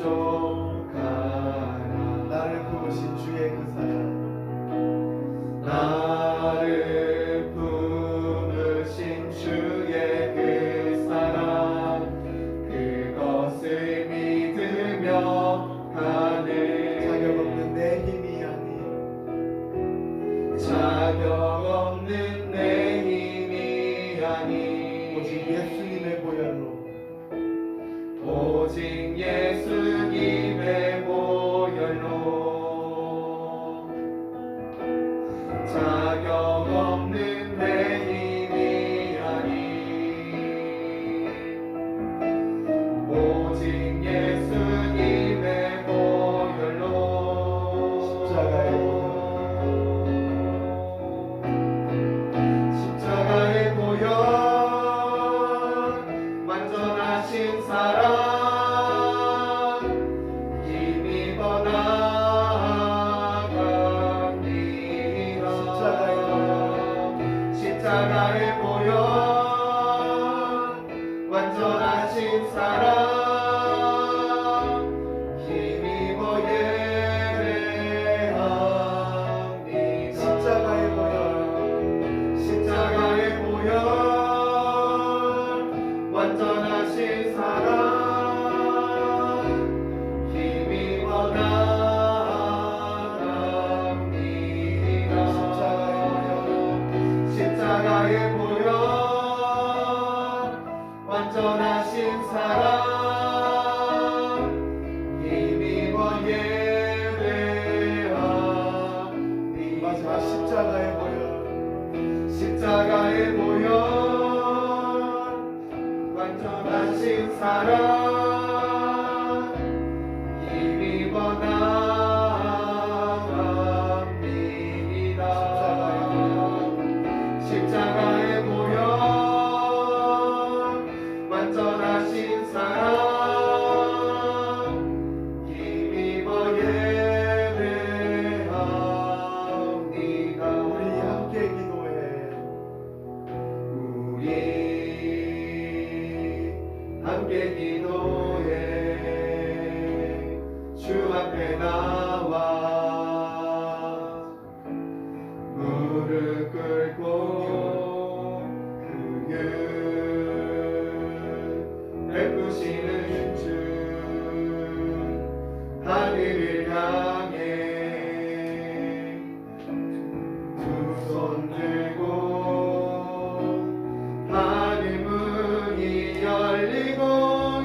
만족하라. 나를 부르신 주의 그 사랑, 나를 부르신 주의 그 사랑, 그것을 믿으며 가네. 자격 없는 내 힘이 아닌 자격 없는 내 힘이 아닌 오직 예수님의 보혈로, 오직 예수님의 보혈로, 자격 없는 내 힘이 아닌 오직 예수님의 보혈로, 십자가의 보혈, 완전하신 사랑 힘입어 나아갑니다. 십자가의 보혈, 완전하신 사랑 힘입어 예배합니다. 십자가의 보혈, 십자가의 보혈, 완전하신 사랑 힘입어 나아갑니다. 십자가의 보혈, 완전하신 사랑 힘입어 예배합니다. 마지막 십자가의 보혈, 십자가의 보혈, 완전하신 사랑 힘입어 나아갑니다. 십자가의 보혈, 완전하신 사랑 힘입어 예배합니다. 우리 함께 기도해. 우리 함께 기도해. 주 앞에 나와 무릎 꿇고 그의 베푸시는 주 하늘을 향해 두 손 들고 하늘 문이 열리고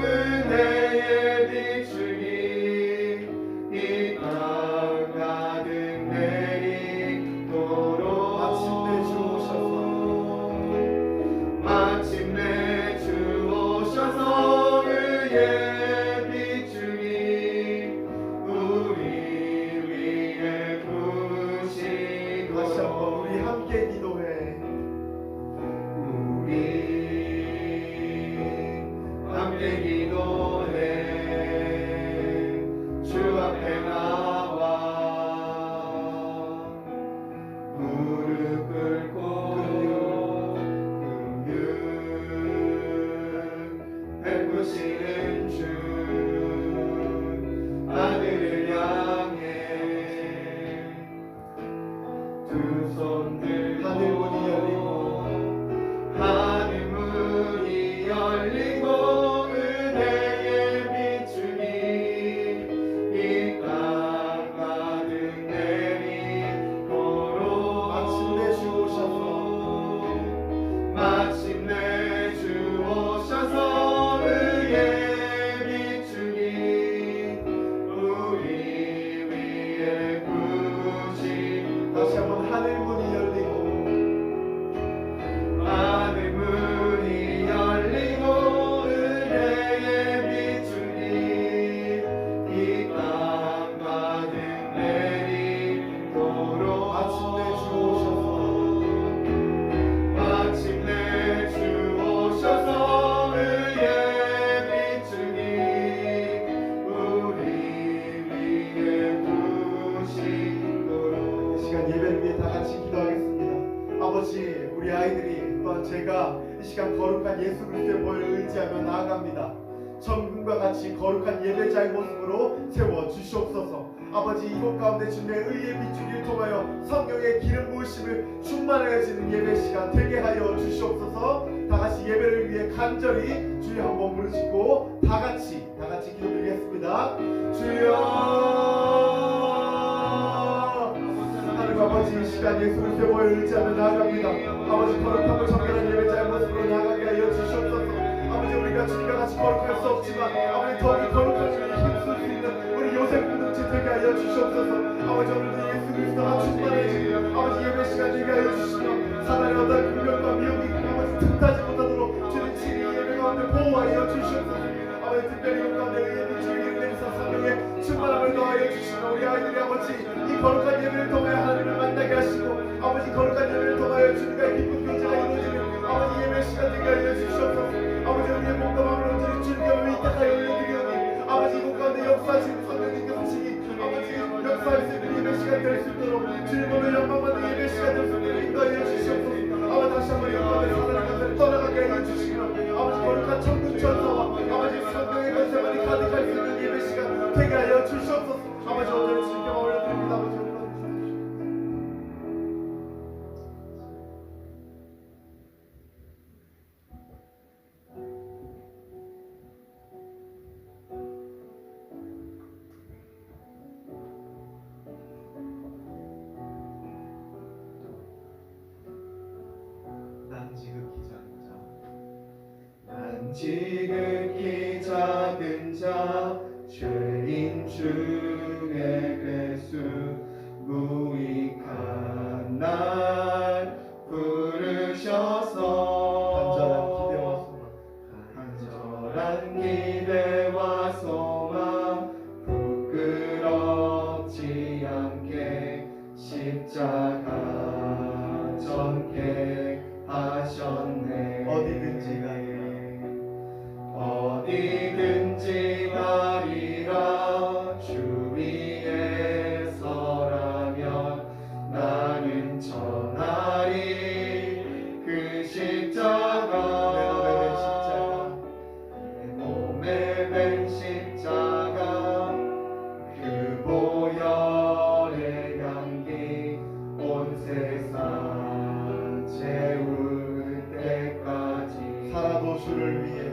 은혜의 비추기 이 땅 가득 내리도록 마침내 주 오셔서, 마침내 주 오셔서 의의 비추기 우리 위에 부으시고 다시 한번 우리 함께 기도해. 우리 함께 기도해. 주 앞에 나와 무릎 꿇고 긍휼 베푸시는 주 하늘을 향해 두 손 들고 하늘 문이 열리고, 하늘 문이 열리고 은혜의 비추기 이 땅 가득 내리도록 마침내 주 오셔서, 마침내 주 오셔서 의의 비추기 우리 위에 부으시고 다시 한번 하늘 문이 열리고, 하늘 문이 열리고 은혜의 비추기 이 땅 가득 내리도록 마침내 주 오셔서, 마침내 주 오셔서 의의 비추기 우리 위에 부으시도록. 이 시간 예배를 위해 다 같이 기도하겠습니다. 아버지, 우리 아이들이 또한 제가 이 시간 거룩한 예수 그리스도의 보혈을 의지하며 나아갑니다. 전 꿈과 같이 거룩한 예배자의 모습으로 세워 주시옵소서. 아버지 이곳 가운데 주님의 의의 비추기를 통하여 성령의 기름 부으심을 충만하여지는 예배 시간 되게 하여 주시옵소서. 다 같이 예배를 위해 간절히 주여 한번 부르시고 다 같이 기도드리겠습니다. 주여 하나님 아버지 이 시간 예수를 세워 의지하며 나아갑니다. 아버지 거룩하고 정결한 예배자의 모습으로 나아가게 하여 주시옵소서. 아버지 우리가 주님과 같이 거룩할 수 없지만 아버지 더욱이 거룩한 주님을 힘쓸 수 있는 우리 요셉 공동체 되게 하여 주시옵소서. 아버지 오늘도 예수 그리스도가 충만해지는 아버지 예배 시간 되게 하여 주시며 사단의 어떤 공격과 미혹이 아버지 틈타지 못하도록 주님 친히 예배 가운데 보호하여 주시옵소서. 아버지 특별히 이 가운데 의의 비추기를 내리사 성령의 충만함을 더하여 주시며 우리 아이들이 아버지 이 거룩한 예배를 통하여 하나님을 만나게 하시고 아버지 거룩한 예배를 통하여 주님과의 기쁜 교제가 이루어지는 아버지 예배 시간 되게 하여 주시옵소서. 아버지 우리의 몸과 마음을 온전히 주님께 위탁하여 올려드리오니 아버지 이곳 가운데 역사하시는 성령님께서 친히 아버지 역사할 수 있는 예배 시간 될 수 있도록 주님의 영광받는 예배 시간 될 수 있도록 인도하여 주시옵소서. 아버지 다시 한번 영광의 사단의 것을 떠나가게 하여 주시며 아버지 거룩한 천국 전사와 아버지 성령의 권세만이 가득할 수 있는 예배 시간 되게 하여 주시옵소서. 아버지 오늘 주님께 올려드립니다. 아버지 지극히 작은 자 죄인 중에 괴수 무익한 날 부르셔서 간절한 기대와 소망 부끄럽지 않게 십자가 전개 하셨네. 어디든지 가리라 주 위에 서라면 나는 전하리 그 십자가 내 몸에 밴 십자가 그 보혈의 향기 온 세상 채울 때까지 살아도 주를 위해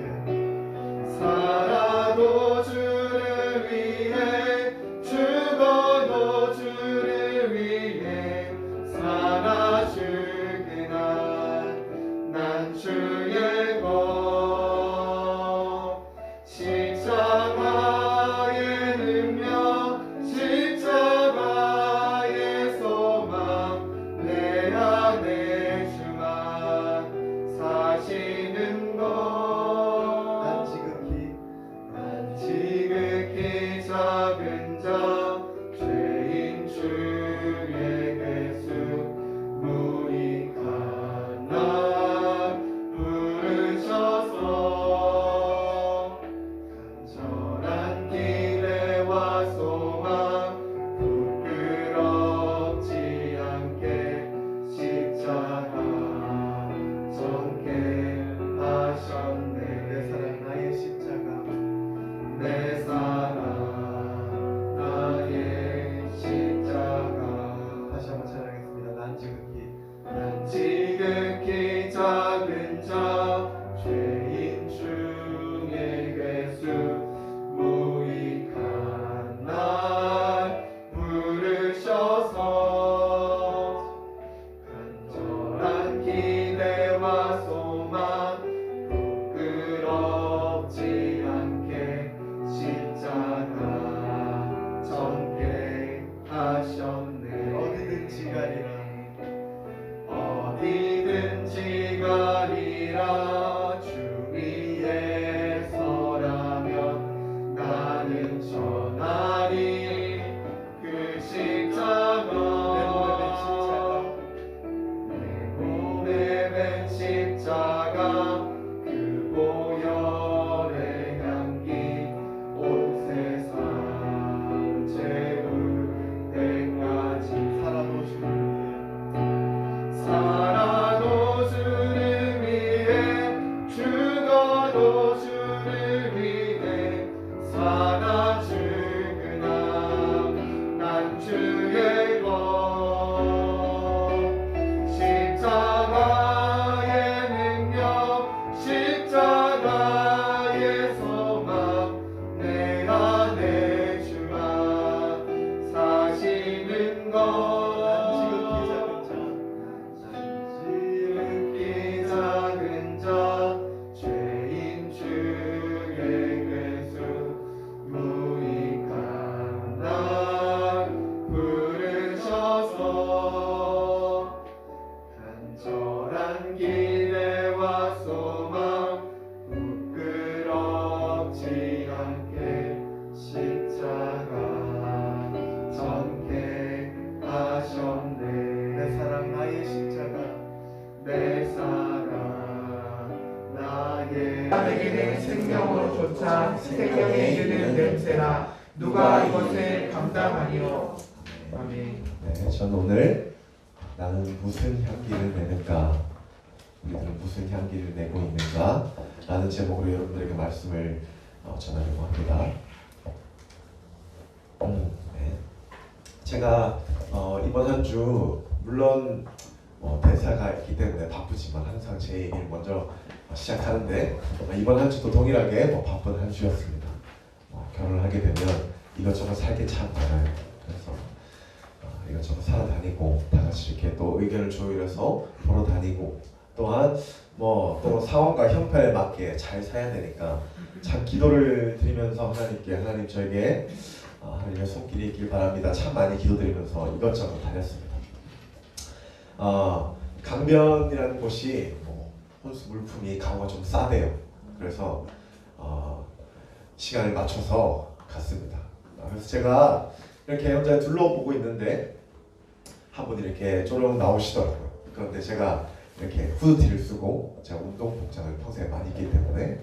죽어도 주를 위해 살아 죽게 난 주의 것 십자가의 능력 십자가의 소망 내 안에 주만 사시는 것 지극히 작은 자 죄인 중에 괴수 무익한 날 부르셔서 간절한 기대와 소망 부끄럽지 않게 십자가 전개 하셨네. 내 사랑 나의 십자가 내 사랑 나의 십자가 다시 한번 찬양하겠습니다. 난 지극히 작은 자 죄인 중에 괴수 무익한 날 부르셔서 간절한 기대와 소망 부끄럽지 않게 십자가 전개 하셨네. 어디든지 가리라 주 위에 서라면 나는 전하리 그 십자가 내 몸에 밴 십자가 그 보혈의 향기 온 세상 채울 때까지 살아도 주를 위해 죽어도 주를 위해 것조차 생명에 이르는 냄새라 누가 이것을 감당하리요. 아멘. 네, 저는 오늘 나는 무슨 향기를 내는가, 우리들은 무슨 향기를 내고 있는가 라는 제목으로 여러분들에게 말씀을 전하려고 합니다. 네. 제가 이번 한 주 물론 대사가 있기 때문에 바쁘지만 항상 제 얘기를 먼저 시작하는데 이번 한 주도 동일하게 바쁜 한 주였습니다. 결혼을 하게 되면 이것저것 살 게 참 많아요. 그래서 이것저것 사러 다니고 다 같이 이렇게 또 의견을 조율해서 보러 다니고 또한 또 상황과 형편에 맞게 잘 사야 되니까 참 기도를 드리면서 하나님께 하나님 저에게 하나님의 손길이 있길 바랍니다. 참 많이 기도드리면서 이것저것 다녔습니다. 강변이라는 곳이 혼수 물품이 강화가 좀 싸대요. 그래서 시간을 맞춰서 갔습니다. 그래서 제가 이렇게 혼자 둘러보고 있는데 한 분이 이렇게 쪼르륵 나오시더라고요. 그런데 제가 이렇게 후드티를 쓰고 제가 운동 복장을 평소에 많이 입기 때문에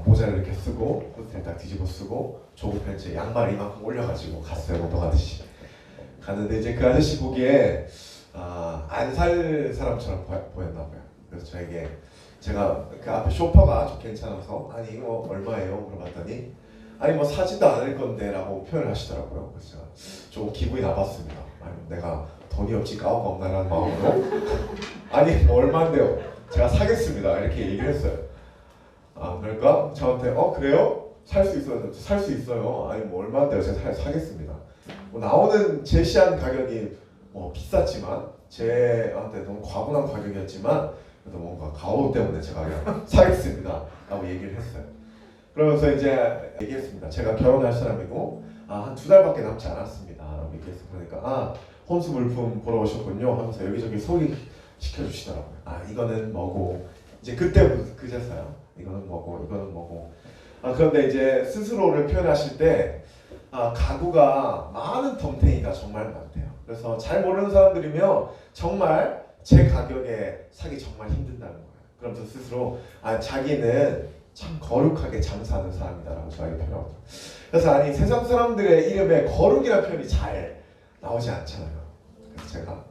모자를 이렇게 쓰고 후드티를 딱 뒤집어 쓰고 조그 팬츠에 양말 이만큼 올려가지고 갔어요. 운동하듯이 갔는데 이제 그 아저씨 보기에 안 살 사람처럼 보였나 봐요. 그래서 저에게 제가 그 앞에 쇼퍼가 좀 괜찮아서 아니 이거 얼마예요? 물어봤더니 아니 사지도 않을 건데 라고 표현을 하시더라고요. 그래서 제가 좀 기분이 나빴습니다. 아니 내가 돈이 없지 까오가 없나라는 마음으로 아니 얼마인데요? 제가 사겠습니다 이렇게 얘기를 했어요. 그러니까 저한테 그래요? 살 수 있어요? 살 수 있어요. 아니 얼마인데요? 제가 사겠습니다. 나오는 제시한 가격이 비쌌지만 제한테 너무 과분한 가격이었지만 그래도 뭔가 가오 때문에 제가 그냥 사겠습니다 라고 얘기를 했어요. 그러면서 이제 얘기했습니다. 제가 결혼할 사람이고 한 2달밖에 남지 않았습니다 라고 얘기했어요. 그러니까 혼수 물품 보러 오셨군요 하면서 여기저기 소개시켜 주시더라고요. 이거는 뭐고 이제 그때부터 그제서요. 이거는 뭐고 이거는 뭐고 그런데 이제 스스로를 표현하실 때 가구가 많은 덤탱이가 정말 많대요. 그래서 잘 모르는 사람들이면 정말 제 가격에 사기 정말 힘든다는 거예요. 그러면서 스스로 자기는 참 거룩하게 장사하는 사람이다라고 저에게 표현합니다. 그래서 세상 사람들의 이름에 거룩이라는 표현이 잘 나오지 않잖아요. 그래서 제가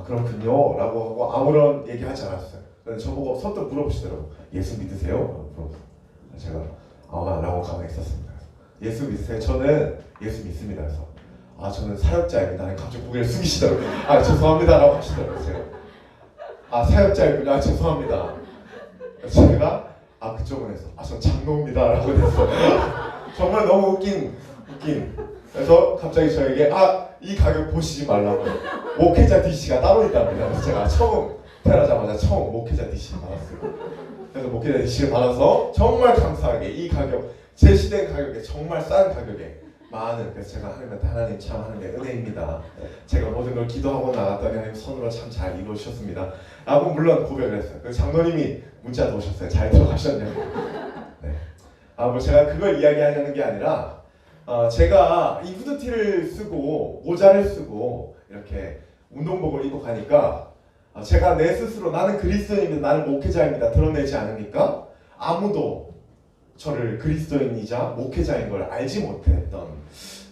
그렇군요 라고 하고 아무런 얘기하지 않았어요. 그래서 저보고 선뜻 물어보시더라고요. 예수 믿으세요? 물어보세요. 제가 라고 가만히 있었습니다. 예수 믿으세요? 저는 예수 믿습니다. 그래서 저는 사역자입니다. 갑자기 고개를 숙이시더라고요. 죄송합니다 라고 하시더라고요. 제가 사역자이군요. 죄송합니다. 제가 그쪽은 해서 전 장로입니다 라고 했어요. 정말 너무 웃긴. 그래서 갑자기 저에게 이 가격 보시지 말라고 목회자 DC가 따로 있답니다. 그래서 제가 처음 태어나자마자 목회자 DC를 받았어요. 그래서 목회자 DC를 받아서 정말 감사하게 이 가격 제 시대 가격에 정말 싼 가격에 많은 그래서 제가 하나님 참 하나님의 은혜입니다. 제가 모든 걸 기도하고 나갔더니 하나님 손으로 참 잘 이루어주셨습니다 라고 물론 고백을 했어요. 그래서 장로님이 문자도 오셨어요. 잘 들어가셨냐고. 네. 제가 그걸 이야기하려는 게 아니라 제가 이 후드티를 쓰고 모자를 쓰고 이렇게 운동복을 입고 가니까 제가 내 스스로 나는 그리스도인입니다. 나는 목회자입니다. 드러내지 않으니까 아무도 저를 그리스도인이자 목회자인 걸 알지 못했던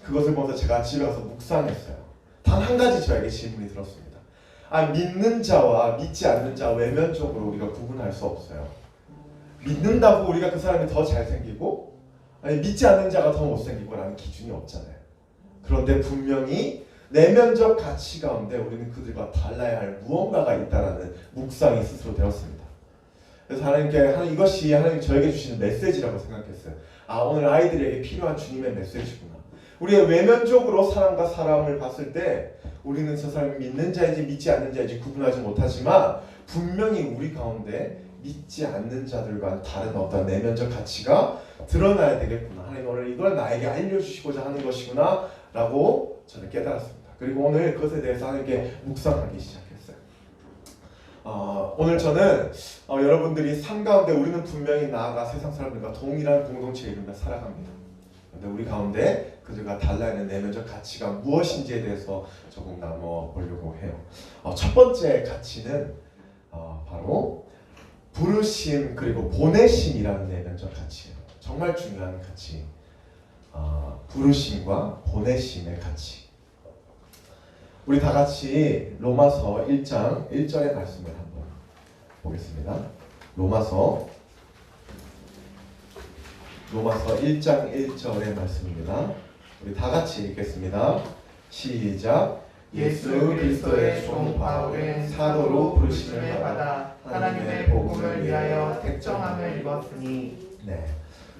그것을 보면서 제가 집에 가서 묵상했어요. 단 한 가지 저에게 질문이 들었습니다. 믿는 자와 믿지 않는 자 외면적으로 우리가 구분할 수 없어요. 믿는다고 우리가 그 사람이 더 잘생기고 믿지 않는 자가 더 못생기고 라는 기준이 없잖아요. 그런데 분명히 내면적 가치 가운데 우리는 그들과 달라야 할 무언가가 있다라는 묵상이 스스로 되었습니다. 그래서 하나님 이것이 하나님 저에게 주시는 메시지라고 생각했어요. 오늘 아이들에게 필요한 주님의 메시지구나. 우리의 외면적으로 사람과 사람을 봤을 때 우리는 저 사람이 믿는 자인지 믿지 않는 자인지 구분하지 못하지만 분명히 우리 가운데 믿지 않는 자들과 다른 어떤 내면적 가치가 드러나야 되겠구나. 하나님 오늘 이걸 나에게 알려주시고자 하는 것이구나 라고 저는 깨달았습니다. 그리고 오늘 그것에 대해서 하나님께 묵상하기 시작했어요. 오늘 저는 여러분들이 삶 가운데 우리는 분명히 나아가 세상 사람들과 동일한 공동체에 이루며 살아갑니다. 그런데 우리 가운데 그들과 달라야 하는 내면적 가치가 무엇인지에 대해서 조금 나눠보려고 해요. 첫 번째 가치는 바로 부르심 그리고 보내심이라는 내면적 가치예요. 정말 중요한 가치, 부르심과 보내심의 가치. 우리 다 같이 로마서 1장 1절의 말씀을 한번 보겠습니다. 로마서 1장 1절의 말씀입니다. 우리 다 같이 읽겠습니다. 시작. 예수 그리스도의 종 바울은 사도로 부르심을 받아 하나님의 복음을 위하여 택정함을 입었으니. 네,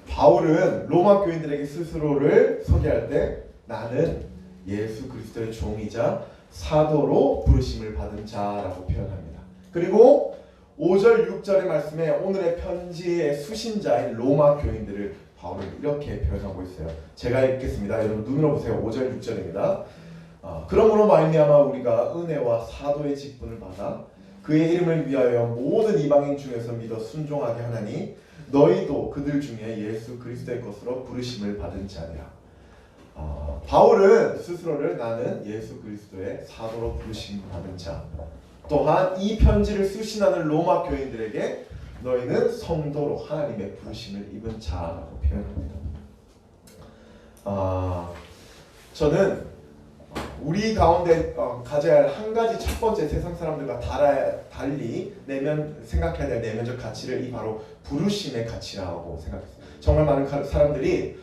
바울은 로마 교인들에게 스스로를 소개할 때 나는 예수 그리스도의 종이자 사도로 부르심을 받은 자라고 표현합니다. 그리고 5절 6절의 말씀에 오늘의 편지의 수신자인 로마 교인들을 바울은 이렇게 표현하고 있어요. 제가 읽겠습니다. 여러분 눈으로 보세요. 5절 6절입니다. 그러므로 말미암아 우리가 은혜와 사도의 직분을 받아 그의 이름을 위하여 모든 이방인 중에서 믿어 순종하게 하나니 너희도 그들 중에 예수 그리스도의 것으로 부르심을 받은 자니라. 바울은 스스로를 나는 예수 그리스도의 사도로 부르심을 받은 자, 또한 이 편지를 수신하는 로마 교인들에게 너희는 성도로 하나님의 부르심을 입은 자라고 표현합니다. 저는 우리 가운데 가져야 할 한 가지 첫 번째 세상 사람들과 달리 생각해야 될 내면적 가치를 이 바로 부르심의 가치라고 생각했어요. 정말 많은 사람들이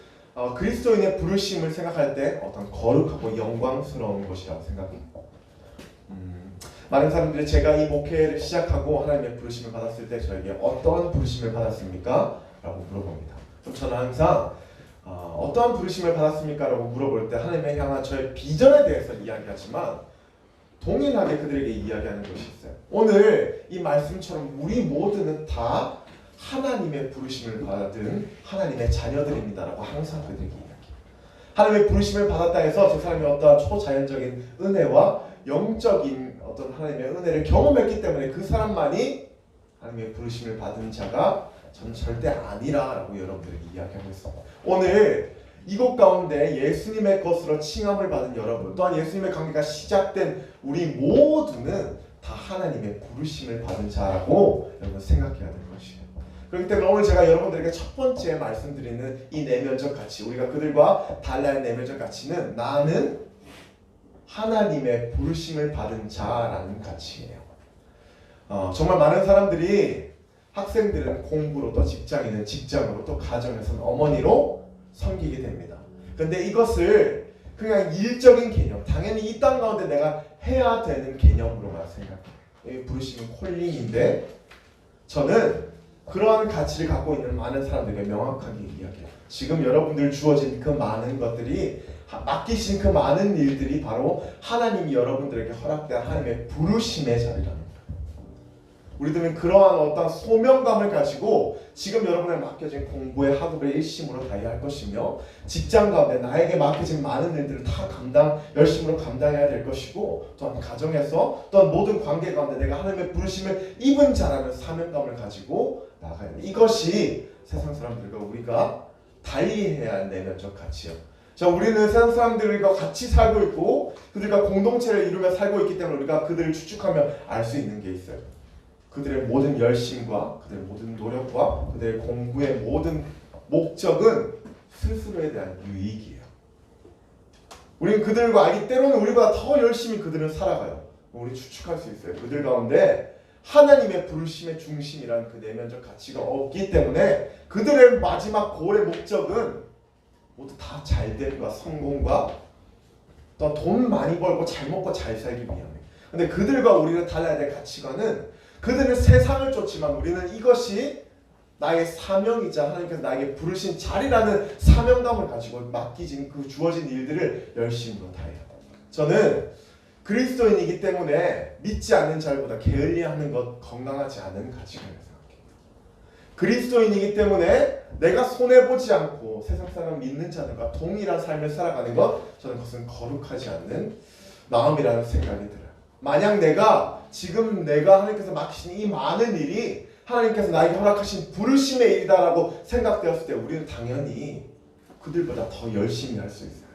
그리스도인의 부르심을 생각할 때 어떤 거룩하고 영광스러운 것이라고 생각해요. 많은 사람들이 제가 이 목회를 시작하고 하나님의 부르심을 받았을 때 저에게 어떠한 부르심을 받았습니까? 라고 물어봅니다. 그럼 저는 항상 어떠한 부르심을 받았습니까? 라고 물어볼 때 하나님의 향한 저의 비전에 대해서 이야기하지만 동일하게 그들에게 이야기하는 것이 있어요. 오늘 이 말씀처럼 우리 모두는 다 하나님의 부르심을 받은 하나님의 자녀들입니다 라고 항상 그들에게 이야기해요. 하나님의 부르심을 받았다 해서 저 사람이 어떠한 초자연적인 은혜와 영적인 어떤 하나님의 은혜를 경험했기 때문에 그 사람만이 하나님의 부르심을 받은 자가 저는 절대 아니라라고 여러분들에게 이야기하고 있습니다. 오늘 이곳 가운데 예수님의 것으로 칭함을 받은 여러분, 또한 예수님의 관계가 시작된 우리 모두는 다 하나님의 부르심을 받은 자라고 여러분 생각해야 될 것이에요. 그렇기 때문에 오늘 제가 여러분들에게 첫 번째 말씀드리는 이 내면적 가치, 우리가 그들과 달라야 할 내면적 가치는 나는 하나님의 부르심을 받은 자라는 가치예요. 정말 많은 사람들이 학생들은 공부로, 또 직장인은 직장으로, 또 가정에서는 어머니로 섬기게 됩니다. 그런데 이것을 그냥 일적인 개념, 당연히 이 땅 가운데 내가 해야 되는 개념으로만 생각해요. 부르심은 콜링인데 저는 그러한 가치를 갖고 있는 많은 사람들에게 명확하게 이야기해요. 지금 여러분들 주어진 그 많은 것들이, 맡기신 그 많은 일들이 바로 하나님이 여러분들에게 허락된 하나님의 부르심의 자리라는 거예요. 우리들은 그러한 어떤 소명감을 가지고 지금 여러분에게 맡겨진 공부의 학업을 일심으로 다해야 할 것이며, 직장 가운데 나에게 맡겨진 많은 일들을 다 열심으로 감당해야 될 것이고, 또한 가정에서, 또한 모든 관계 가운데 내가 하나님의 부르심을 입은 자라는 사명감을 가지고 나가야 돼. 이것이 세상 사람들과 우리가 달리해야 할 내면적 가치요. 자, 우리는 세상 사람들과 같이 살고 있고 그들과 공동체를 이루며 살고 있기 때문에 우리가 그들을 추측하며 알 수 있는 게 있어요. 그들의 모든 열심과 그들의 모든 노력과 그들의 공부의 모든 목적은 스스로에 대한 유익이에요. 우리는 그들과 알기 때로는 우리보다 더 열심히 그들은 살아가요. 우리 추측할 수 있어요. 그들 가운데 하나님의 부르심의 중심이란 그 내면적 가치가 없기 때문에 그들의 마지막 고의 목적은 모두 다 잘됨과 성공과 또 돈 많이 벌고 잘 먹고 잘 살기 위함이에요. 근데 그들과 우리는 달라야 될 가치관은, 그들은 세상을 쫓지만 우리는 이것이 나의 사명이자 하나님께서 나에게 부르신 자리라는 사명감을 가지고 맡기진 그 주어진 일들을 열심으로 다해요. 저는 그리스도인이기 때문에 믿지 않는 자들보다 게을리하는 것 건강하지 않은 가치관을 생각해요. 그리스도인이기 때문에 내가 손해보지 않고 세상 사람 믿는 자들과 동일한 삶을 살아가는 것, 저는 그것은 거룩하지 않는 마음이라는 생각이 들어요. 만약 지금 내가 하나님께서 맡기신 이 많은 일이 하나님께서 나에게 허락하신 부르심의 일이다라고 생각되었을 때 우리는 당연히 그들보다 더 열심히 할 수 있어요.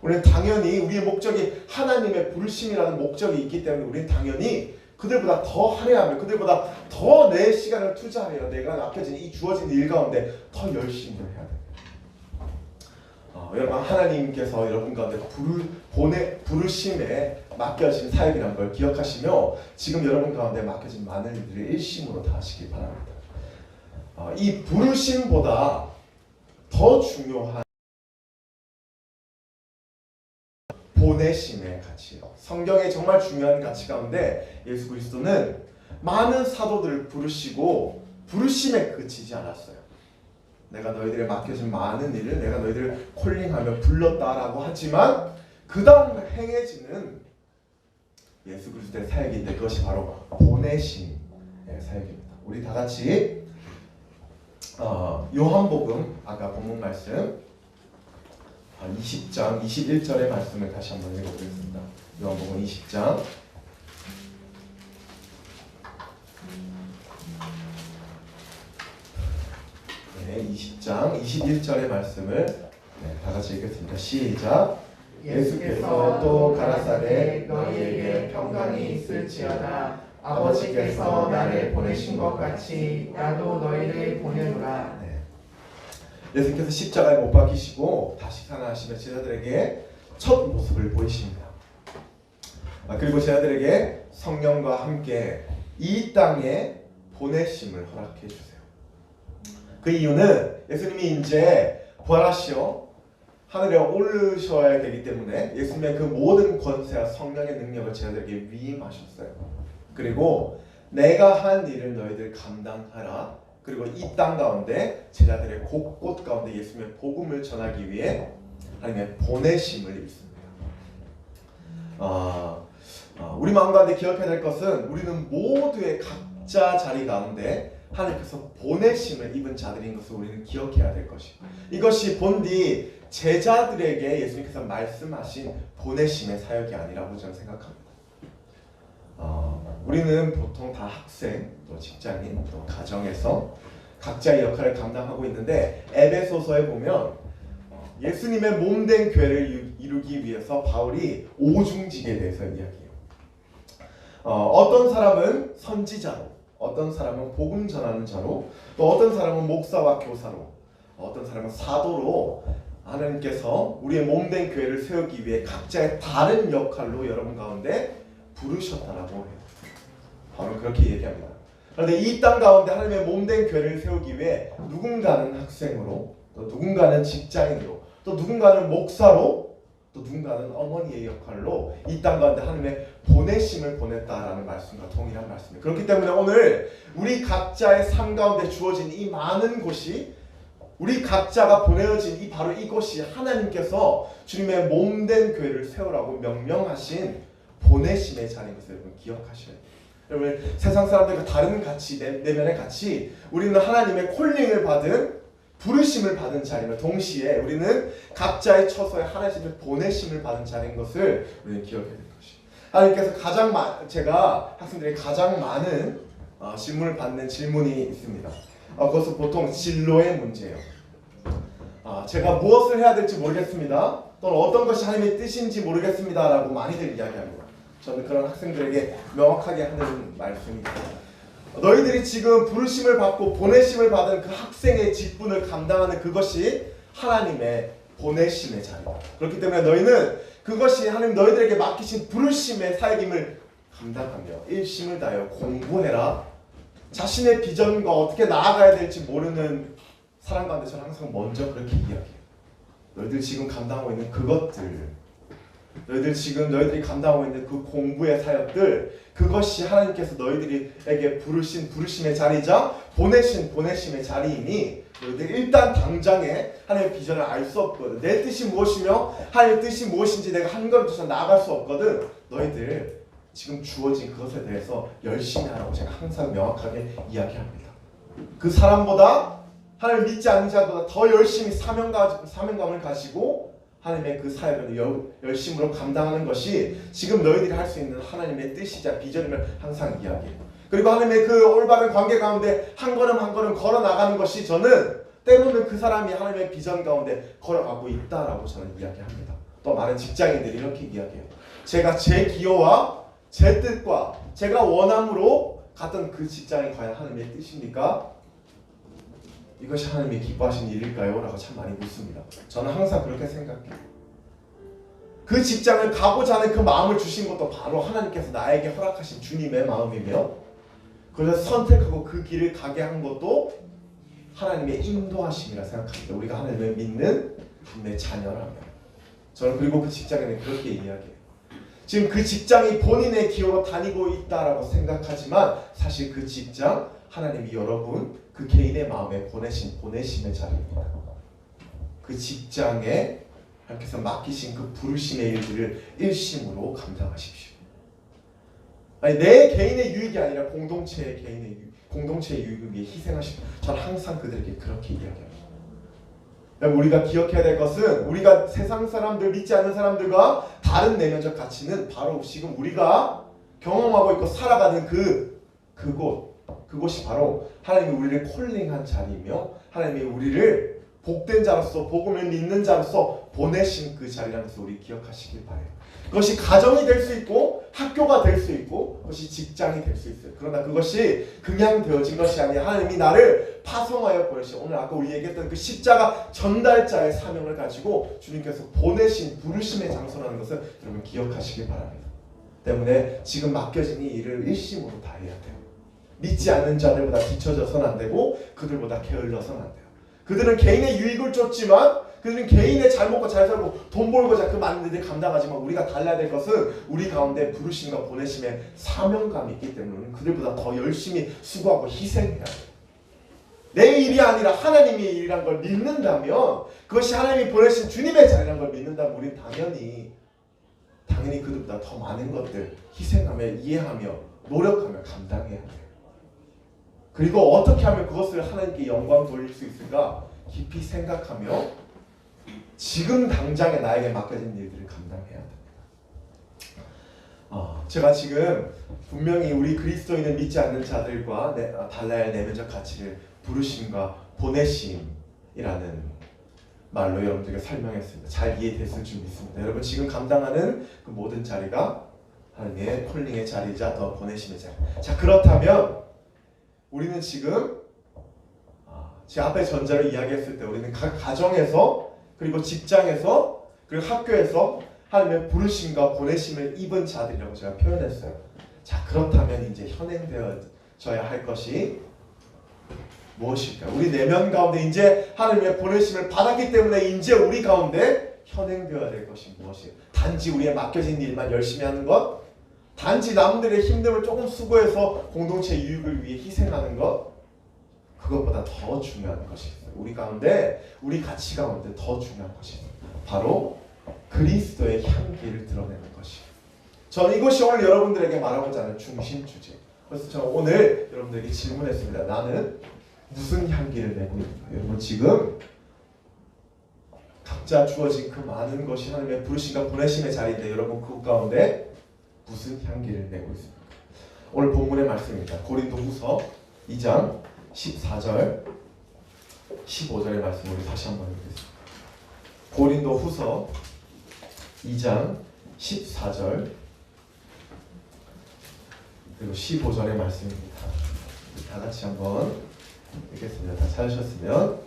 우리는 당연히 우리의 목적이 하나님의 부르심이라는 목적이 있기 때문에 우리는 당연히 그들보다 더 할애하며 그들보다 더 내 시간을 투자하여 내가 맡겨진 이 주어진 일 가운데 더 열심히 해야 돼. 여러분 하나님께서 여러분 가운데 부르심에 맡겨진 사역이라는 걸 기억하시며 지금 여러분 가운데 맡겨진 많은 일들을 일심으로 다 하시기 바랍니다. 이 부르심보다 더 중요한 보내심의 가치예요. 성경의 정말 중요한 가치 가운데 예수 그리스도는 많은 사도들을 부르시고 부르심에 그치지 않았어요. 내가 너희들에 맡겨진 많은 일을 내가 너희들을 콜링하며 불렀다라고 하지만 그 다음 행해지는 예수 그리스도의 사역인데 그것이 바로 보내심의 사역입니다. 우리 다 같이 요한복음 아까 본문 말씀 20장 21절의 말씀을 다시 한번 읽어보겠습니다. 요한복음 20장 네, 20장 21절의 말씀을 다 같이 읽겠습니다. 시작. 예수께서 또 가라사대 너희에게 평강이 있을지어다. 아버지께서 나를 보내신 것 같이 나도 너희를 보내노라. 예수께서 십자가에 못 박히시고 다시 살아나시며 제자들에게 첫 모습을 보이십니다. 그리고 제자들에게 성령과 함께 이 땅에 보내심을 허락해 주세요. 그 이유는 예수님이 이제 부활하시어 하늘에 오르셔야 되기 때문에 예수님의 그 모든 권세와 성령의 능력을 제자들에게 위임하셨어요. 그리고 내가 한 일을 너희들 감당하라. 그리고 이 땅 가운데 제자들의 곳곳 가운데 예수님의 복음을 전하기 위해 하나님의 보내심을 입습니다. 우리 마음 가운데 기억해야 될 것은 우리는 모두의 각자 자리 가운데 하나님께서 보내심을 입은 자들인 것을 우리는 기억해야 될 것이고 이것이 본디 제자들에게 예수님께서 말씀하신 보내심의 사역이 아니라고 저는 생각합니다. 우리는 보통 다 학생, 또 직장인, 또 가정에서 각자의 역할을 감당하고 있는데 에베소서에 보면 예수님의 몸된 교회를 이루기 위해서 바울이 오중직에 대해서 이야기해요. 어떤 사람은 선지자로, 어떤 사람은 복음 전하는 자로, 또 어떤 사람은 목사와 교사로, 어떤 사람은 사도로 하나님께서 우리의 몸된 교회를 세우기 위해 각자의 다른 역할로 여러분 가운데 부르셨다라고 해요. 바로 그렇게 얘기합니다. 그런데 이 땅 가운데 하나님의 몸된 교회를 세우기 위해 누군가는 학생으로, 또 누군가는 직장인으로, 또 누군가는 목사로, 또 누군가는 어머니의 역할로 이 땅 가운데 하나님의 보내심을 보냈다라는 말씀과 동일한 말씀이에요. 그렇기 때문에 오늘 우리 각자의 삶 가운데 주어진 이 많은 곳이 우리 각자가 보내어진 바로 이곳이 하나님께서 주님의 몸된 교회를 세우라고 명령하신 보내심의 자리인 것을 여러분 기억하셔야 돼요. 여러분 세상 사람들과 다른 가치, 내면의 가치, 우리는 하나님의 콜링을 받은 부르심을 받은 자리며 동시에 우리는 각자의 처소에 하나님의 보내심을 받은 자리인 것을 우리는 기억해야 될 것이에요. 하나님께서 제가 학생들에게 가장 많은 질문을 받는 질문이 있습니다. 그것은 보통 진로의 문제예요. 제가 무엇을 해야 될지 모르겠습니다. 또는 어떤 것이 하나님의 뜻인지 모르겠습니다 라고 많이들 이야기합니다. 저는 그런 학생들에게 명확하게 하는 말씀이 있어요. 너희들이 지금 부르심을 받고 보내심을 받은 그 학생의 직분을 감당하는 그것이 하나님의 보내심의 자리다. 그렇기 때문에 너희는 그것이 하나님 너희들에게 맡기신 부르심의 사역임을 감당하며 일심을 다하여 공부해라. 자신의 비전과 어떻게 나아가야 될지 모르는 사람 가운데 저는 항상 먼저 그렇게 이야기해요. 너희들 지금 감당하고 있는 그것들, 너희들이 감당하고 있는 그 공부의 사역들, 그것이 하나님께서 너희들에게 부르신 부르심의 자리자 보내심의 자리이니 너희들 일단 당장에 하나님의 비전을 알 수 없거든. 내 뜻이 무엇이며 하나님의 뜻이 무엇인지 내가 한 걸음 더 나아갈 수 없거든. 너희들 지금 주어진 그것에 대해서 열심히 하라고 제가 항상 명확하게 이야기합니다. 그 사람보다 하나님을 믿지 않는 자보다 더 열심히 사명감을 가지고 하나님의 그 사역을 열심으로 감당하는 것이 지금 너희들이 할 수 있는 하나님의 뜻이자 비전임을 항상 이야기해요. 그리고 하나님의 그 올바른 관계 가운데 한 걸음 한 걸음 걸어 나가는 것이 저는 때로는 그 사람이 하나님의 비전 가운데 걸어가고 있다라고 저는 이야기합니다. 또 많은 직장인들이 이렇게 이야기해요. 제가 제 기여와 제 뜻과 제가 원함으로 갔던 그 직장이 과연 하나님의 뜻입니까? 이것이 하나님이 기뻐하신 일일까요? 라고 참 많이 묻습니다. 저는 항상 그렇게 생각해요. 그 직장을 가고자 하는 그 마음을 주신 것도 바로 하나님께서 나에게 허락하신 주님의 마음이며, 그래서 선택하고 그 길을 가게 한 것도 하나님의 인도하심이라 생각합니다. 우리가 하나님을 믿는 하나님의 자녀라면. 저는 그리고 그 직장에는 그렇게 이야기해요. 지금 그 직장이 본인의 기호로 다니고 있다라고 생각하지만 사실 그 직장, 하나님이 여러분 그 개인의 마음에 보내신 보내심의 자리입니다. 그 직장에 하나님께서 맡기신 그 부르심의 일들을 일심으로 감당하십시오. 아니, 내 개인의 유익이 아니라 공동체의 유익을 위해 희생하십시오. 저는 항상 그들에게 그렇게 이야기합니다. 우리가 기억해야 될 것은 우리가 세상 사람들, 믿지 않는 사람들과 다른 내면적 가치는 바로 지금 우리가 경험하고 있고 살아가는 그곳이 바로 하나님이 우리를 콜링한 자리이며 하나님이 우리를 복된 자로서 복음을 믿는 자로서 보내신 그 자리라는 것을 우리 기억하시길 바래요. 그것이 가정이 될 수 있고 학교가 될 수 있고 그것이 직장이 될 수 있어요. 그러나 그것이 그냥 되어진 것이 아니라 하나님이 나를 파송하여 보내신, 오늘 아까 우리 얘기했던 그 십자가 전달자의 사명을 가지고 주님께서 보내신 부르심의 장소라는 것을 여러분 기억하시길 바랍니다. 때문에 지금 맡겨진 이 일을 일심으로 다해야 돼요. 믿지 않는 자들보다 뒤처져서는 안 되고 그들보다 게을러서는 안 돼요. 그들은 개인의 유익을 쫓지만, 그들은 개인의 잘 먹고 잘 살고 돈 벌고자 그 많은 일을 감당하지만, 우리가 달라야 될 것은 우리 가운데 부르심과 보내심의 사명감이 있기 때문에 그들보다 더 열심히 수고하고 희생해야 돼요. 내 일이 아니라 하나님의 일이란 걸 믿는다면, 그것이 하나님이 보내신 주님의 자리란 걸 믿는다면 우리는 당연히 그들보다 더 많은 것들 희생하며 이해하며 노력하며 감당해야 돼요. 그리고 어떻게 하면 그것을 하나님께 영광 돌릴 수 있을까 깊이 생각하며 지금 당장에 나에게 맡겨진 일들을 감당해야 됩니다. 제가 지금 분명히 우리 그리스도인을 믿지 않는 자들과 달라야 할 내면적 가치를 부르심과 보내심이라는 말로 여러분들에게 설명했습니다. 잘 이해됐을 줄 믿습니다. 여러분 지금 감당하는 그 모든 자리가 하나님의 콜링의 자리자 더 보내심의 자리. 자, 그렇다면 우리는 지금 제 앞에 전자를 이야기했을 때 우리는 각 가정에서 그리고 직장에서 그리고 학교에서 하나님의 부르심과 보내심을 입은 자들이라고 제가 표현했어요. 자, 그렇다면 이제 현행되어져야 할 것이 무엇일까? 우리 내면 가운데 이제 하나님의 보내심을 받았기 때문에 이제 우리 가운데 현행되어야 될 것이 무엇이에요? 단지 우리의 맡겨진 일만 열심히 하는 것? 단지 남들의 힘듦을 조금 수고해서 공동체 유익을 위해 희생하는 것? 그것보다 더 중요한 것이 있어요. 우리 가운데, 우리 가치 가운데 더 중요한 것이 있어요. 바로 그리스도의 향기를 드러내는 것이에요. 저는 이것이 오늘 여러분들에게 말하고자 하는 중심 주제. 그래서 저는 오늘 여러분들에게 질문했습니다. 나는 무슨 향기를 내고 있는가? 여러분 지금 각자 주어진 그 많은 것이 하나님의 부르심과 보내심의 자리인데 여러분 그 가운데 무슨 향기를 내고 있습니까? 오늘 본문의 말씀입니다. 고린도후서 2장 14절 15절의 말씀 우리 다시 한번 읽겠습니다. 고린도후서 2장 14절 그리고 15절의 말씀입니다. 다 같이 한번 읽겠습니다. 다 찾으셨으면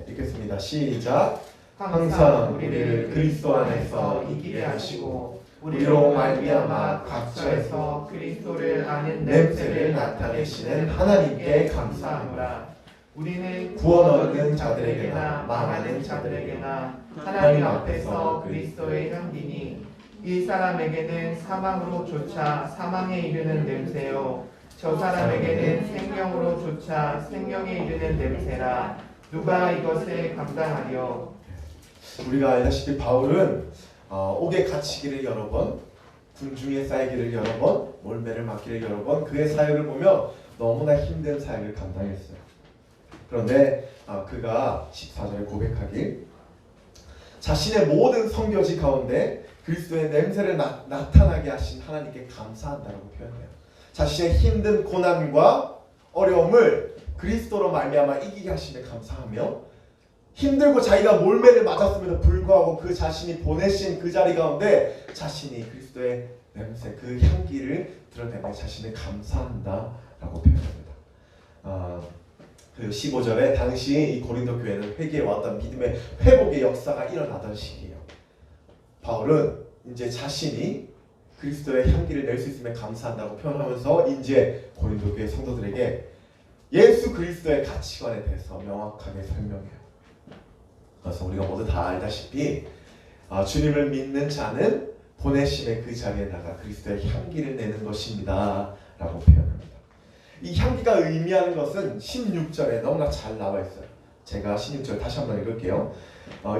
읽겠습니다. 시작. 항상 우리를 그리스도 안에서 이기게 하시고 우리로 말미암아 각처에서 그리스도를 아는 냄새를 나타내시는 하나님께 감사합니다. 우리는 구원 얻는 자들에게나 망하는 자들에게나 하나님 앞에서 그리스도의 향기니 이 사람에게는 사망으로조차 사망에 이르는 냄새요 저 사람에게는 생명으로조차 생명에 이르는 냄새라. 누가 이것을 감당하려? 우리가 알다시피 바울은 옥에 갇히기를 여러 번, 군중에 쌓이기를 여러 번, 몰매를 맞기를 여러 번 그의 사역을 보며 너무나 힘든 사역을 감당했어요. 그런데 그가 14절에 고백하길 자신의 모든 선교지 가운데 그리스도의 냄새를 나타나게 하신 하나님께 감사한다라고 표현해요. 자신의 힘든 고난과 어려움을 그리스도로 말미암아 이기게 하심에 감사하며 힘들고 자기가 몰매를 맞았음에도 불구하고 그 자신이 보내신 그 자리 가운데 자신이 그리스도의 냄새, 그 향기를 드러내며 자신을 감사한다라고 표현합니다. 그 15절에 당시 이 고린도 교회는 회개에 왔던 믿음의 회복의 역사가 일어나던 시기예요. 바울은 이제 자신이 그리스도의 향기를 낼 수 있음에 감사한다고 표현하면서 이제 고린도 교회 성도들에게 예수 그리스도의 가치관에 대해서 명확하게 설명해요. 그래서 우리가 모두 다 알다시피 주님을 믿는 자는 보내심의 그 자리에 나가 그리스도의 향기를 내는 것입니다 라고 표현합니다. 이 향기가 의미하는 것은 16절에 너무나 잘 나와 있어요. 제가 16절 다시 한번 읽을게요.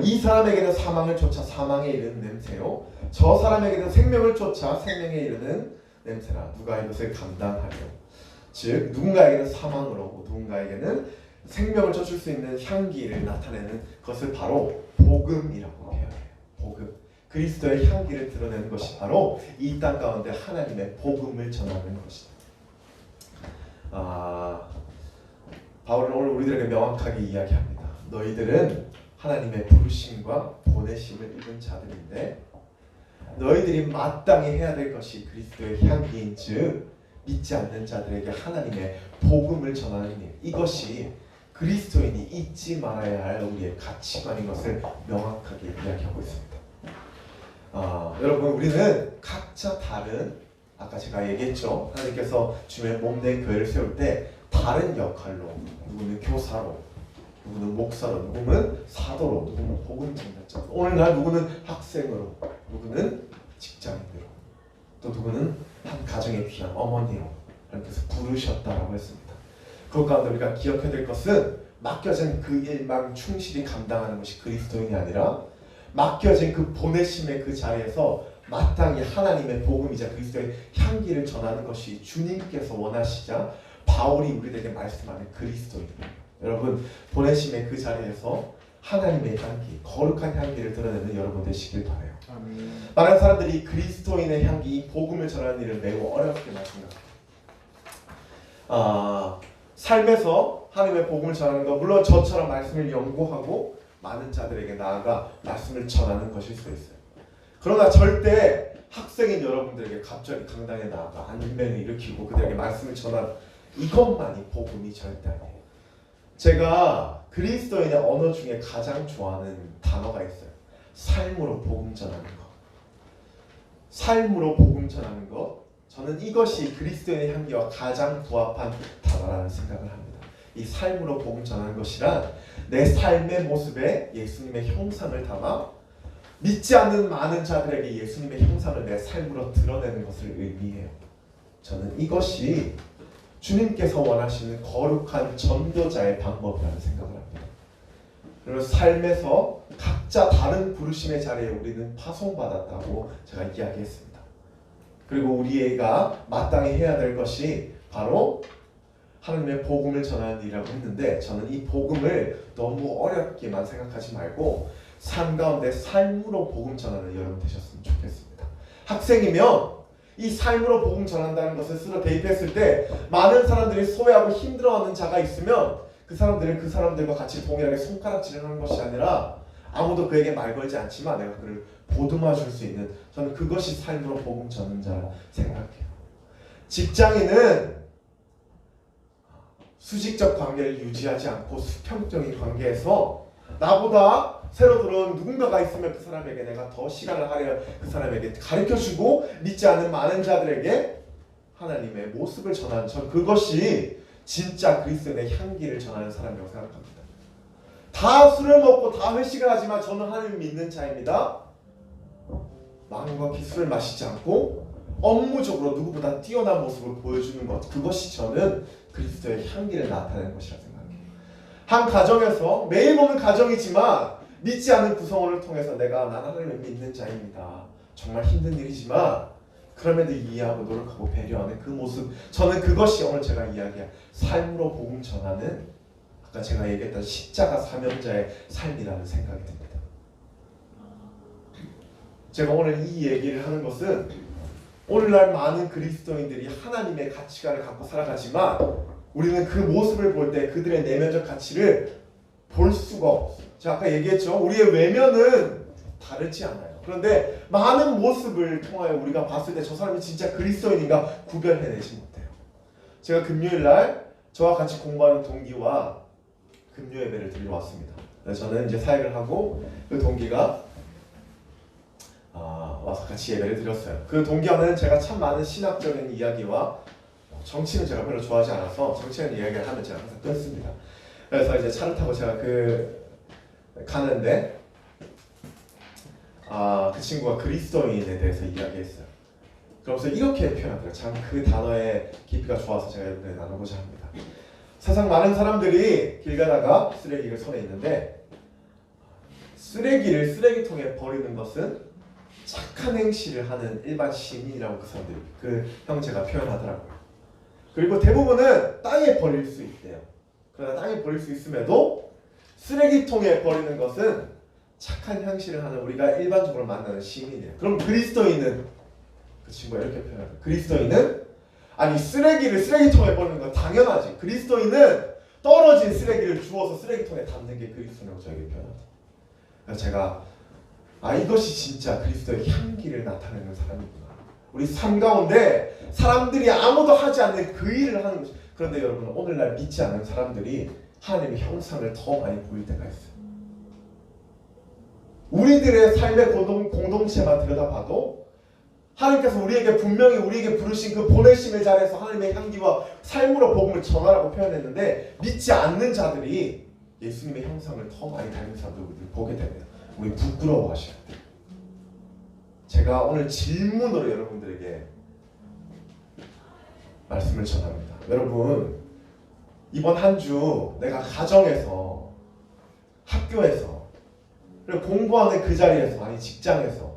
이 사람에게는 사망을 쫓아 사망에 이르는 냄새요, 저 사람에게는 생명을 쫓아 생명에 이르는 냄새라. 누가 이것을 감당하려. 즉 누군가에게는 사망으로 누군가에게는 생명을 쫓을 수 있는 향기를 나타내는 것을 바로 복음이라고 해요. 복음, 그리스도의 향기를 드러내는 것이 바로 이 땅 가운데 하나님의 복음을 전하는 것이다. 바울은 오늘 우리들에게 명확하게 이야기합니다. 너희들은 하나님의 부르심과 보내심을 입은 자들인데 너희들이 마땅히 해야 될 것이 그리스도의 향기인 즉 믿지 않는 자들에게 하나님의 복음을 전하는 일, 이것이 그리스도인이 잊지 말아야 할 우리의 가치관인 것을 명확하게 이야기하고 있습니다. 여러분, 우리는 각자 다른, 아까 제가 얘기했죠, 하나님께서 주님의 몸된 교회를 세울 때 다른 역할로, 누구는 교사로, 누구는 목사로, 누구는 사도로, 누구는 복음 전달자로, 오늘날 누구는 학생으로, 누구는 직장인으로, 또 누구는 한 가정의 귀한 어머니로 하나님께서 부르셨다라고 했습니다. 그 가운데 우리가 기억해야 될 것은 맡겨진 그 일만 충실히 감당하는 것이 그리스도인이 아니라 맡겨진 그 보내심의 그 자리에서 마땅히 하나님의 복음이자 그리스도의 향기를 전하는 것이 주님께서 원하시자 바울이 우리에게 말씀하는 그리스도입니다. 여러분, 보내심의 그 자리에서 하나님의 향기, 거룩한 향기를 드러내는 여러분 되시길 바라요. 아멘. 많은 사람들이 그리스도인의 향기, 복음을 전하는 일을 매우 어렵게 생각합니다. 삶에서 하나님의 복음을 전하는 것, 물론 저처럼 말씀을 연구하고 많은 자들에게 나아가 말씀을 전하는 것일 수 있어요. 그러나 절대 학생인 여러분들에게 갑자기 강단에 나아가 안면을 일으키고 그들에게 말씀을 전하는 이것만이 복음이 절대 아니에요. 제가 그리스도인의 언어 중에 가장 좋아하는 단어가 있어요. 삶으로 복음 전하는 것. 삶으로 복음 전하는 것. 저는 이것이 그리스도인의 향기와 가장 부합한 단어라는 생각을 합니다. 이 삶으로 복음 전하는 것이란 내 삶의 모습에 예수님의 형상을 담아 믿지 않는 많은 자들에게 예수님의 형상을 내 삶으로 드러내는 것을 의미해요. 저는 이것이 주님께서 원하시는 거룩한 전도자의 방법이라는 생각을 합니다. 그리고 삶에서 각자 다른 부르심의 자리에 우리는 파송받았다고 제가 이야기했습니다. 그리고 우리가 마땅히 해야 될 것이 바로 하나님의 복음을 전하는 일이라고 했는데, 저는 이 복음을 너무 어렵게만 생각하지 말고 삶 가운데 삶으로 복음 전하는 여러분 되셨으면 좋겠습니다. 학생이면 이 삶으로 복음 전한다는 것을 스스로 대입했을 때 많은 사람들이 소외하고 힘들어하는 자가 있으면 그 사람들은 그 사람들과 같이 동일하게 손가락질을 하는 것이 아니라 아무도 그에게 말 걸지 않지만 내가 그를 보듬어 줄 수 있는, 저는 그것이 삶으로 복음 전하는 자라 생각해요. 직장인은 수직적 관계를 유지하지 않고 수평적인 관계에서 나보다 새로 들어온 누군가가 있으면 그 사람에게 내가 더 시간을 하려 그 사람에게 가르쳐주고 믿지 않는 많은 자들에게 하나님의 모습을 전하는, 저는 그것이 진짜 그리스도의 향기를 전하는 사람이라고 생각합니다. 다 술을 먹고 다 회식을 하지만 저는 하나님 믿는 자입니다. 마음과 술을 마시지 않고 업무적으로 누구보다 뛰어난 모습을 보여주는 것, 그것이 저는 그리스도의 향기를 나타내는 것이라 생각해요. 한 가정에서 매일 보는 가정이지만 믿지 않는 구성원을 통해서 내가 난 하나님을 믿는 자입니다. 정말 힘든 일이지만 그럼에도 이해하고 노력하고 배려하는 그 모습, 저는 그것이 오늘 제가 이야기한 삶으로 복음 전하는, 아까 제가 얘기했던 십자가 사명자의 삶이라는 생각이 듭니다. 제가 오늘 이 얘기를 하는 것은 오늘날 많은 그리스도인들이 하나님의 가치관을 갖고 살아가지만 우리는 그 모습을 볼 때 그들의 내면적 가치를 볼 수가 없어요. 제가 아까 얘기했죠. 우리의 외면은 다르지 않아요. 그런데 많은 모습을 통하여 우리가 봤을 때 저 사람이 진짜 그리스도인인가 구별해내지 못해요. 제가 금요일날 저와 같이 공부하는 동기와 금요 예배를 드리러 왔습니다. 저는 이제 사역을 하고 그 동기가 와서 같이 예배를 드렸어요. 그 동기와는 제가 참 많은 신학적인 이야기와 정치는 제가 별로 좋아하지 않아서 정치적인 이야기를 하면 제가 항상 끊습니다. 그래서 이제 차를 타고 제가 가는데 그 친구가 그리스도인에 대해서 이야기했어요. 그러면서 이렇게 표현하더라고요. 참 그 단어의 깊이가 좋아서 제가 이렇게 나누고자 합니다. 세상 많은 사람들이 길 가다가 쓰레기를 손에 있는데 쓰레기를 쓰레기통에 버리는 것은 착한 행실을 하는 일반 시민이라고 그 사람들이 그 형제가 표현하더라고요. 그리고 대부분은 땅에 버릴 수 있대요. 그러나 땅에 버릴 수 있음에도 쓰레기통에 버리는 것은 착한 행실을 하는 우리가 일반적으로 만나는 시민이에요. 그럼 그리스도인은 그 친구가 이렇게 표현합니다. 그리스도인은 아니 쓰레기를 쓰레기통에 버리는 건 당연하지. 그리스도인은 떨어진 쓰레기를 주워서 쓰레기통에 담는 게 그리스도라고 저에게 표현합니다. 그래서 제가 이것이 진짜 그리스도의 향기를 나타내는 사람이구나. 우리 삶 가운데 사람들이 아무도 하지 않는 그 일을 하는 것이. 그런데 여러분 오늘날 믿지 않는 사람들이 하나님의 형상을 더 많이 보일 때가 있어요. 우리들의 삶의 공동체만 들여다봐도 하나님께서 분명히 우리에게 부르신 그 보내심의 자리에서 하나님의 향기와 삶으로 복음을 전하라고 표현했는데 믿지 않는 자들이 예수님의 형상을 더 많이 닮은 사람들을 보게 됩니다. 우리 부끄러워하셔야 돼요. 제가 오늘 질문으로 여러분들에게 말씀을 전합니다. 여러분 이번 한 주 내가 가정에서 학교에서 그리고 공부하는 그 자리에서 아니 직장에서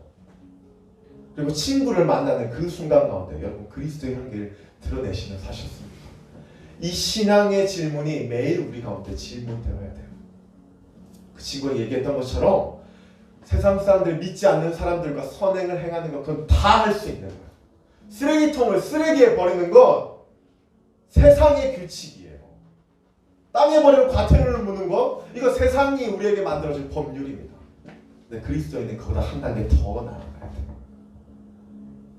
그리고 친구를 만나는 그 순간 가운데 여러분 그리스도의 향기를 드러내시며 사셨습니다. 이 신앙의 질문이 매일 우리 가운데 질문되어야 돼요. 그 친구가 얘기했던 것처럼 세상 사람들 믿지 않는 사람들과 선행을 행하는 것 그건 다 할 수 있는 거예요. 쓰레기통을 쓰레기에 버리는 건 세상의 규칙이에요. 땅에 버리는 과태료를 묻는 거 이거 세상이 우리에게 만들어진 법률입니다. 근데 그리스도인은 그보다 한 단계 더 나아가야 돼요.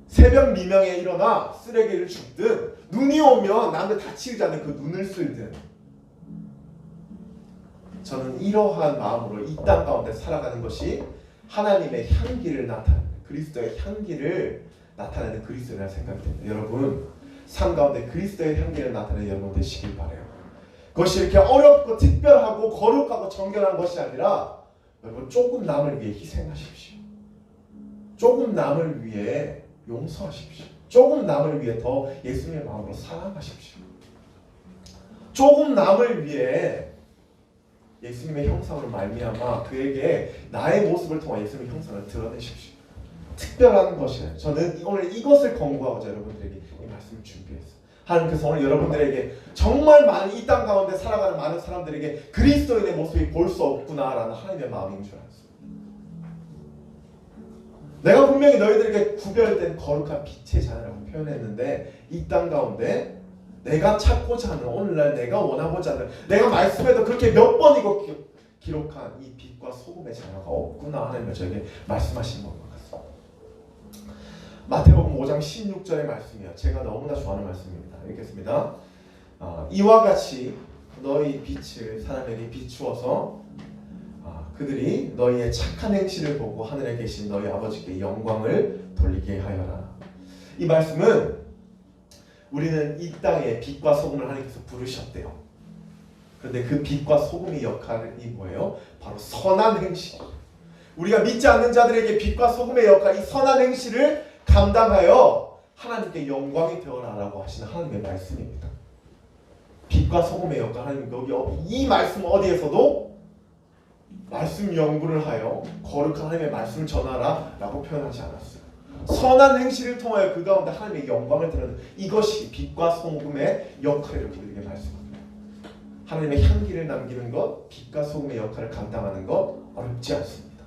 새벽 미명에 일어나 쓰레기를 줍든 눈이 오면 남들 다치지 않는 그 눈을 쓸든 저는 이러한 마음으로 이 땅 가운데 살아가는 것이 하나님의 향기를 나타내는 그리스도의 향기를 나타내는 그리스도라는 생각이 듭니다. 여러분 삶 가운데 그리스도의 향기를 나타내는 여러분 되시길 바라요. 그것이 이렇게 어렵고 특별하고 거룩하고 정결한 것이 아니라 여러분 조금 남을 위해 희생하십시오. 조금 남을 위해 용서하십시오. 조금 남을 위해 더 예수님의 마음으로 사랑하십시오. 조금 남을 위해 예수님의 형상으로 말미암아 그에게 나의 모습을 통해 예수님의 형상을 드러내십시오. 특별한 것이에요. 저는 오늘 이것을 권고하고자 여러분들에게 이 말씀을 준비했어요. 하나님께서 오늘 여러분들에게 정말 많은 이 땅 가운데 살아가는 많은 사람들에게 그리스도인의 모습이 볼 수 없구나라는 하나님의 마음인 줄 알았어요. 내가 분명히 너희들에게 구별된 거룩한 빛의 자녀라고 표현했는데 이 땅 가운데 내가 찾고자 하는 오늘날 내가 원하고자 하는 내가 말씀에도 그렇게 몇 번이고 기록한 이 빛과 소금의 자녀가 없구나 하나님은 저에게 말씀하신 것 같습니다. 마태복음 5장 16절의 말씀이에요. 제가 너무나 좋아하는 말씀입니다. 읽겠습니다. 이와 같이 너희 빛을 사람에게 비추어서 그들이 너희의 착한 행실을 보고 하늘에 계신 너희 아버지께 영광을 돌리게 하여라. 이 말씀은 우리는 이 땅에 빛과 소금을 하나님께서 부르셨대요. 그런데 그 빛과 소금의 역할이 뭐예요? 바로 선한 행실. 우리가 믿지 않는 자들에게 빛과 소금의 역할, 이 선한 행실을 감당하여 하나님께 영광이 되어라라고 하시는 하나님의 말씀입니다. 빛과 소금의 역할, 하나님 여기 이 말씀 어디에서도 말씀 연구를 하여 거룩한 하나님의 말씀을 전하라라고 표현하지 않았어요. 선한 행실을 통하여 그 가운데 하나님의 영광을 드러내는 이것이 빛과 소금의 역할이라고 우리에게 말씀합니다. 하나님의 향기를 남기는 것, 빛과 소금의 역할을 감당하는 것 어렵지 않습니다.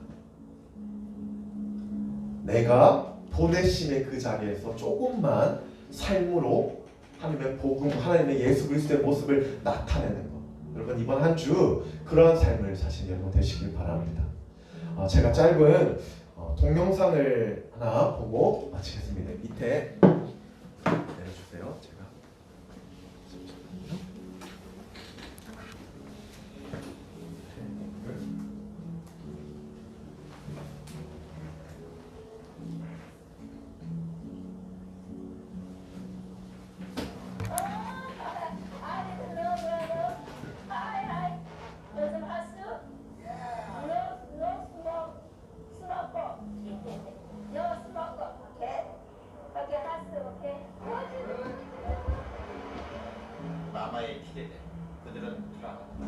내가 보내심의 그 자리에서 조금만 삶으로 하나님의 복음, 하나님의 예수 그리스도의 모습을 나타내는 것. 여러분 이번 한 주 그러한 삶을 사신 여러분 되시길 바랍니다. 제가 짧은 동영상을 하나 보고 마치겠습니다. 밑에 내려주세요. 제가 마마에 기대돼. 그들은 돌아간다.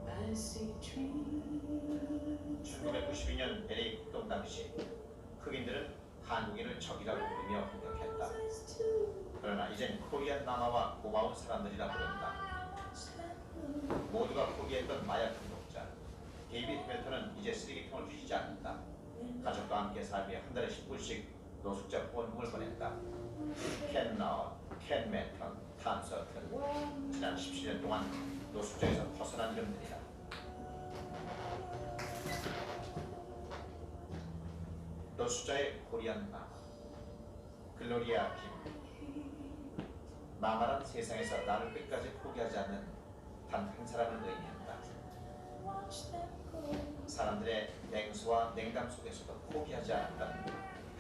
I see trees. 1992년 LA 폭동 당시 흑인들은 한국인을 적이라고 부르며 공격했다. 그러나 이젠 코리안 마마와 고마운 사람들이라 부른다. 모두가 포기했던 마약 중독자 데이비드 헬턴은 이제 쓰레기통을 휘지 않는다. 가족과 함께 살며 한 달에 10불씩 노숙자 후원금을 보냈다. 켄 나웃, 켄 맨턴, 탐 서튼 지난 17년 동안 노숙자에서 벗어난 이름들이다. 노숙자의 코리안 마마 글로리아 김. 마마란 세상에서 나를 끝까지 포기하지 않는 단 한 사람을 의미한다. 사람들의 냉소와 냉담 속에서도 포기하지 않았던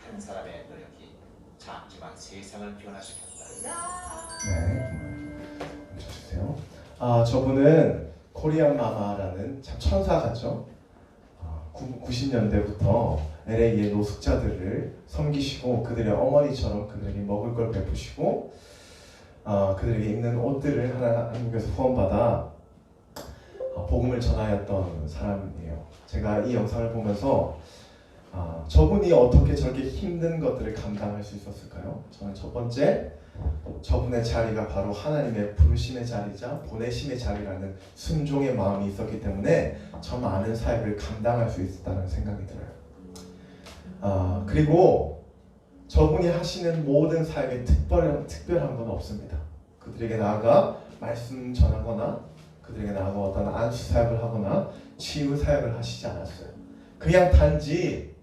한 사람의 노력이 작지만 세상을 변화시켰다. 네, 주세요. 저분은 코리안 마마라는 참 천사 같죠? 90년대부터 LA의 노숙자들을 섬기시고 그들의 어머니처럼 그들에게 먹을 걸 베푸시고 그들에게 입는 옷들을 한국에서 후원받아 복음을 전하였던 사람이에요. 제가 이 영상을 보면서 저분이 어떻게 저렇게 힘든 것들을 감당할 수 있었을까요? 저는 첫 번째, 저분의 자리가 바로 하나님의 부르심의 자리자 보내심의 자리라는 순종의 마음이 있었기 때문에 저 많은 사역을 감당할 수 있었다는 생각이 들어요. 그리고 저분이 하시는 모든 사역에 특별한 건 없습니다. 그들에게 나아가 말씀 전하거나 그들에게 나아가 어떤 안수 사역을 하거나 치유 사역을 하시지 않았어요. 그냥 단지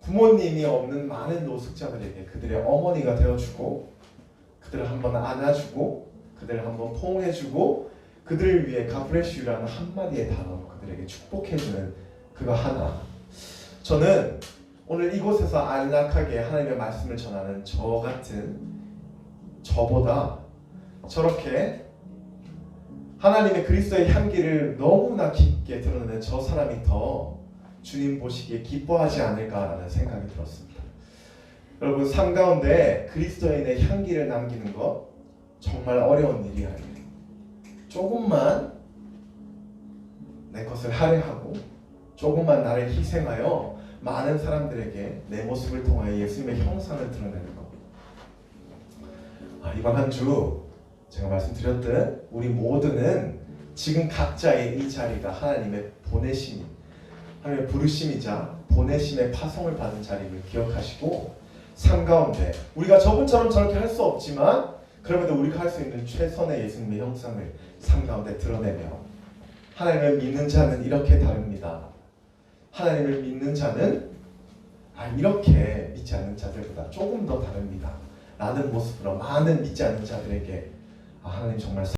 부모님이 없는 많은 노숙자들에게 그들의 어머니가 되어주고 그들을 한번 안아주고 그들을 한번 포옹해주고 그들을 위해 가브레슈라는 한마디의 단어로 그들에게 축복해주는 그거 하나. 저는 오늘 이곳에서 안락하게 하나님의 말씀을 전하는 저 같은 저보다 저렇게 하나님의 그리스도의 향기를 너무나 깊게 드러내는 저 사람이 더 주님 보시기에 기뻐하지 않을까라는 생각이 들었습니다. 여러분, 삶 가운데 그리스도인의 향기를 남기는 것 정말 어려운 일이 아니에요. 조금만 내 것을 할애하고 조금만 나를 희생하여 많은 사람들에게 내 모습을 통하여 예수님의 형상을 드러내는 것. 이번 한 주 제가 말씀드렸듯 우리 모두는 지금 각자의 이 자리가 하나님의 보내심이 하나님의 부르심이자 보내심의 파송을 받은 자리를 기억하시고 삶 가운데 우리가 저분처럼 저렇게 할 수 없지만 그럼에도 우리가 할 수 있는 최선의 예수님의 형상을 삶 가운데 드러내며 하나님을 믿는 자는 이렇게 다릅니다. 하나님을 믿는 자는 이렇게 믿지 않는 자들보다 조금 더 다릅니다. 라는 모습으로 많은 믿지 않는 자들에게 하나님 정말